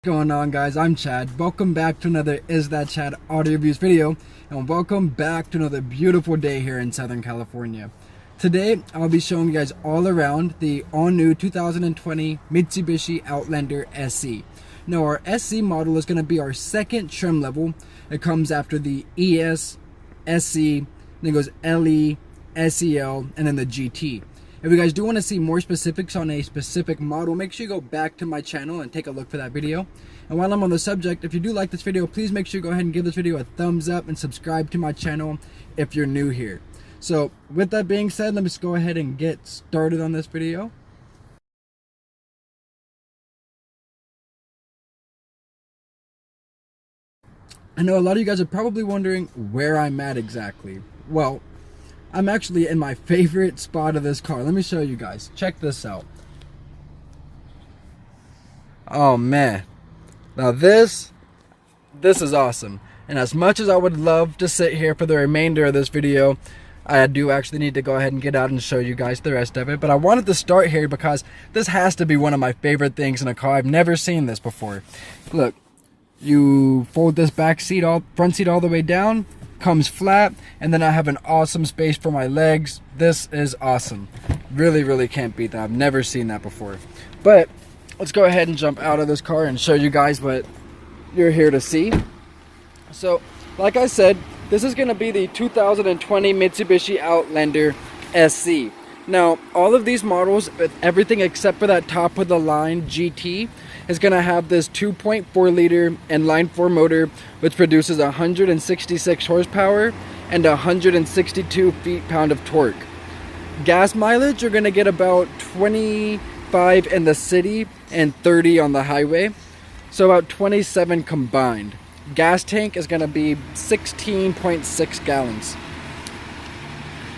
Going on, guys? I'm Chad. Welcome back to another IsThatChad audio reviews video, and welcome back to another beautiful day here in Southern California. Today I'll be showing you guys all around the all-new 2020 Mitsubishi Outlander SE. Now our SE model is going to be our second trim level. It comes after the ES, SE, then it goes LE, SEL, and then the GT. If you guys do want to see more specifics on a specific model, make sure you go back to my channel and take a look for that video. And while I'm on the subject, if you do like this video, please make sure you go ahead and give this video a thumbs up and subscribe to my channel if you're new here. So with that being said, let me just go ahead and get started on this video. I know a lot of you guys are probably wondering where I'm at exactly. Well, I'm actually in my favorite spot of this car. Let me show you guys. Check this out. Oh man. Now this is awesome. And as much as I would love to sit here for the remainder of this video, I do actually need to go ahead and get out and show you guys the rest of it. But I wanted to start here because this has to be one of my favorite things in a car. I've never seen this before. Look, you fold this front seat all the way down. Comes flat, and then I have an awesome space for my legs. This is awesome. Really can't beat that. I've never seen that before. But let's go ahead and jump out of this car and show you guys what you're here to see. So like I said, this is going to be the 2020 Mitsubishi Outlander SE. Now all of these models, everything except for that top of the line GT, is going to have this 2.4 liter inline 4 motor, which produces 166 horsepower and 162 feet-pound of torque. Gas mileage, you're going to get about 25 in the city and 30 on the highway, so about 27 combined. Gas tank is going to be 16.6 gallons.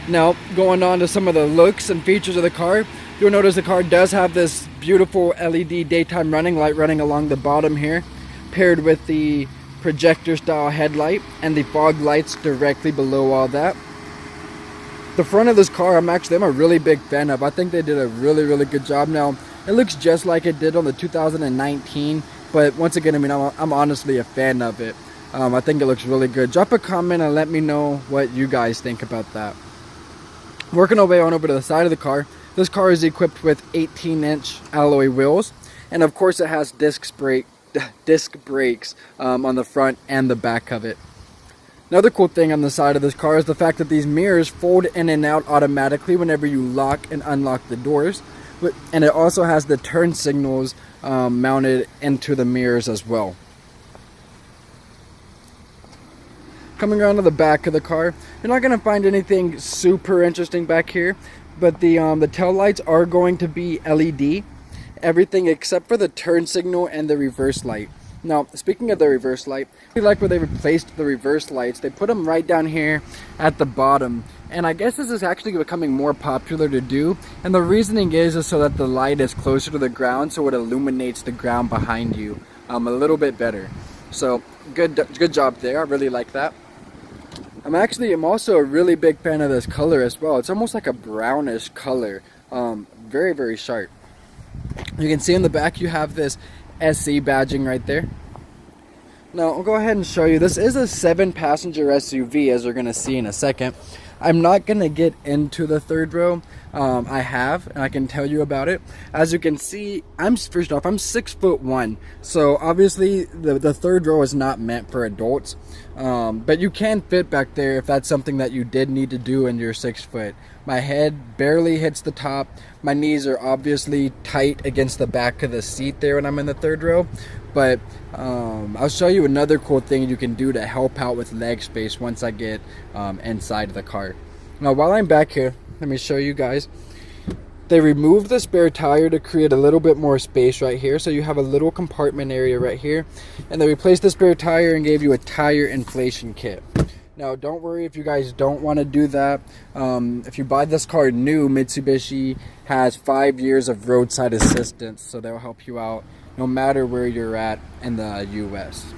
Now, going on to some of the looks and features of the car, you'll notice the car does have this beautiful LED daytime running light running along the bottom here, paired with the projector style headlight and the fog lights directly below all that. The front of this car, I'm a really big fan of. I think they did a really good job. Now, it looks just like it did on the 2019, but once again, I mean, I'm honestly a fan of it. I think it looks really good. Drop a comment and let me know what you guys think about that. Working our way on over to the side of the car, this car is equipped with 18-inch alloy wheels, and of course it has disc brakes on the front and the back of it. Another cool thing on the side of this car is the fact that these mirrors fold in and out automatically whenever you lock and unlock the doors, and it also has the turn signals mounted into the mirrors as well. Coming around to the back of the car, you're not going to find anything super interesting back here, but the tail lights are going to be LED, everything except for the turn signal and the reverse light. Now, speaking of the reverse light, I like where they replaced the reverse lights. They put them right down here at the bottom, and I guess this is actually becoming more popular to do, and the reasoning is so that the light is closer to the ground, so it illuminates the ground behind you a little bit better. So good job there. I really like that. I'm also a really big fan of this color as well. It's almost like a brownish color. Very sharp. You can see in the back you have this SE badging right there. Now I'll go ahead and show you. This is a 7-passenger SUV, as we're going to see in a second. I'm not going to get into the third row. I have, and I can tell you about it. As you can see, first off, I'm 6'1", so obviously the third row is not meant for adults, but you can fit back there if that's something that you did need to do and you're 6 foot. My head barely hits the top. My knees are obviously tight against the back of the seat there when I'm in the third row, but I'll show you another cool thing you can do to help out with leg space once I get inside the car. Now while I'm back here, let me show you guys. They removed the spare tire to create a little bit more space right here, so you have a little compartment area right here, and they replaced the spare tire and gave you a tire inflation kit. Now don't worry if you guys don't want to do that. If you buy this car new, Mitsubishi has 5 years of roadside assistance, so they'll help you out no matter where you're at in the US.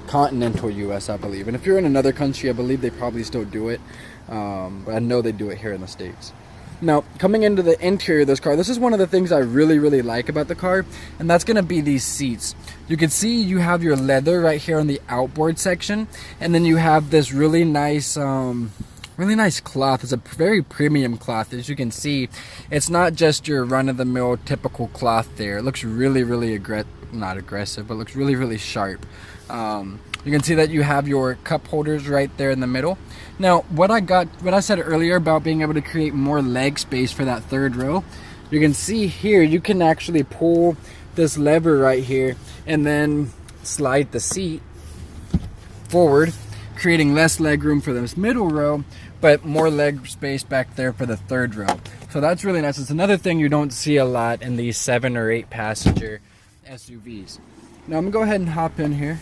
Continental US, I believe. And if you're in another country, I believe they probably still do it, but I know they do it here in the States. Now, coming into the interior of this car, this is one of the things I really like about the car, and that's going to be these seats. You can see you have your leather right here on the outboard section, and then you have this really nice cloth. It's a very premium cloth. As you can see, it's not just your run-of-the-mill typical cloth there. It looks really not aggressive, but looks really sharp. You can see that you have your cup holders right there in the middle. Now, what I said earlier about being able to create more leg space for that third row, you can see here you can actually pull this lever right here and then slide the seat forward, creating less leg room for this middle row, but more leg space back there for the third row. So that's really nice. It's another thing you don't see a lot in these 7 or 8 passenger SUVs. Now I'm gonna go ahead and hop in here,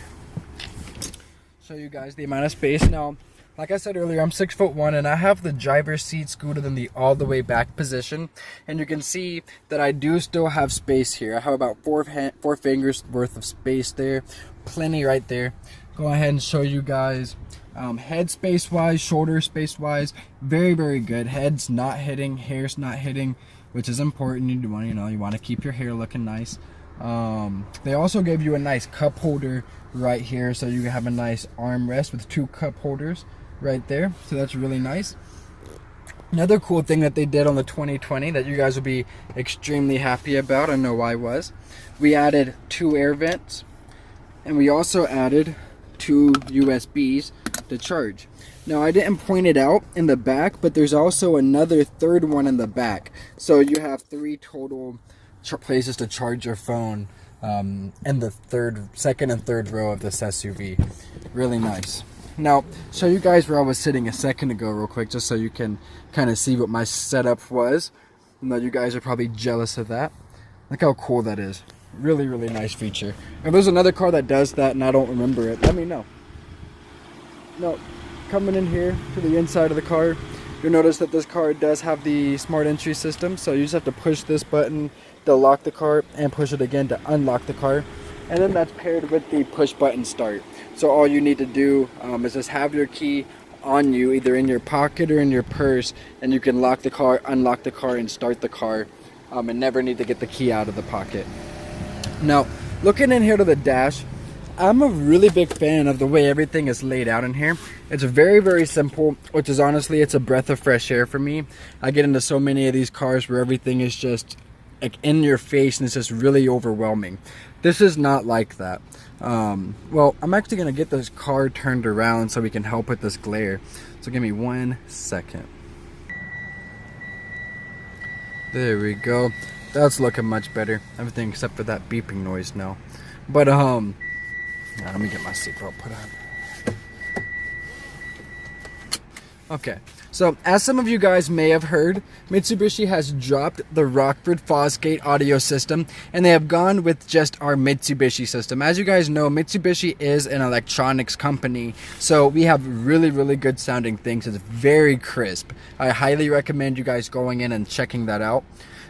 show you guys the amount of space. Now, like I said earlier, I'm 6'1", and I have the driver's seat scooted in the all the way back position, and you can see that I do still have space here. I have about four fingers worth of space there, plenty right there. Go ahead and show you guys head space wise, shoulder space wise, very good. Head's not hitting, hair's not hitting, which is important. You want to keep your hair looking nice. They also gave you a nice cup holder right here, so you have a nice armrest with 2 cup holders right there, so that's really nice. Another cool thing that they did on the 2020 that you guys will be extremely happy about, I know I was, we added 2 air vents, and we also added 2 USBs to charge. Now, I didn't point it out in the back, but there's also another third one in the back, so you have 3 total places to charge your phone in the second and third row of this SUV. Really nice. Now, show you guys where I was sitting a second ago real quick, just so you can kind of see what my setup was. I know you guys are probably jealous of that. Look how cool that is. Really nice feature. If there's another car that does that and I don't remember it, let me know. Now, coming in here to the inside of the car, you'll notice that this car does have the smart entry system, so you just have to push this button to lock the car and push it again to unlock the car, and then that's paired with the push button start. So all you need to do is just have your key on you, either in your pocket or in your purse, and you can lock the car, unlock the car, and start the car, and never need to get the key out of the pocket. Now, looking in here to the dash, I'm a really big fan of the way everything is laid out in here. It's very simple, which is honestly, it's a breath of fresh air for me. I get into so many of these cars where everything is just like in your face and it's just really overwhelming. This is not like that. Well, I'm actually gonna get this car turned around so we can help with this glare. So give me 1 second. There we go. That's looking much better. Everything except for that beeping noise now. But let me get my seatbelt put on. Okay, so as some of you guys may have heard, Mitsubishi has dropped the Rockford Fosgate audio system, and they have gone with just our Mitsubishi system. As you guys know, Mitsubishi is an electronics company, so we have really good sounding things. It's very crisp. I highly recommend you guys going in and checking that out.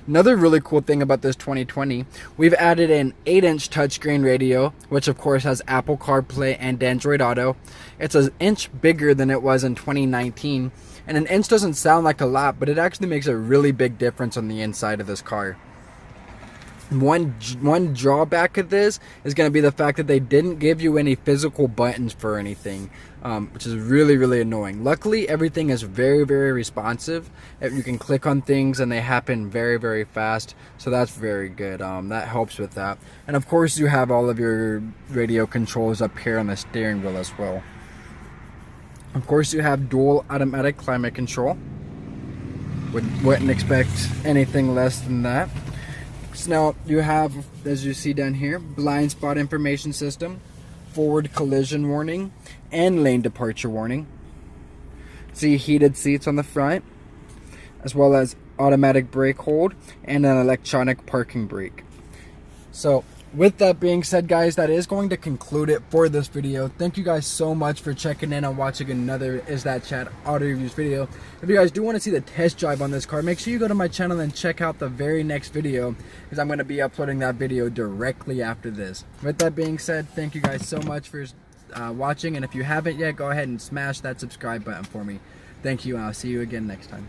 Another really cool thing about this 2020, we've added an 8-inch touchscreen radio, which of course has Apple CarPlay and Android Auto. It's an inch bigger than it was in 2019, and an inch doesn't sound like a lot, but it actually makes a really big difference on the inside of this car. One drawback of this is going to be the fact that they didn't give you any physical buttons for anything, which is really annoying. Luckily, everything is very responsive. You can click on things and they happen very fast, so that's very good. That helps with that. And of course, you have all of your radio controls up here on the steering wheel as well. Of course, you have dual automatic climate control. Wouldn't expect anything less than that. So now you have, as you see down here, blind spot information system, forward collision warning, and lane departure warning. See heated seats on the front, as well as automatic brake hold and an electronic parking brake. So with that being said, guys, that is going to conclude it for this video. Thank you guys so much for checking in and watching another IsThatChad auto reviews video. If you guys do want to see the test drive on this car, make sure you go to my channel and check out the very next video, because I'm going to be uploading that video directly after this. With that being said, thank you guys so much for watching, and if you haven't yet, go ahead and smash that subscribe button for me. Thank you, and I'll see you again next time.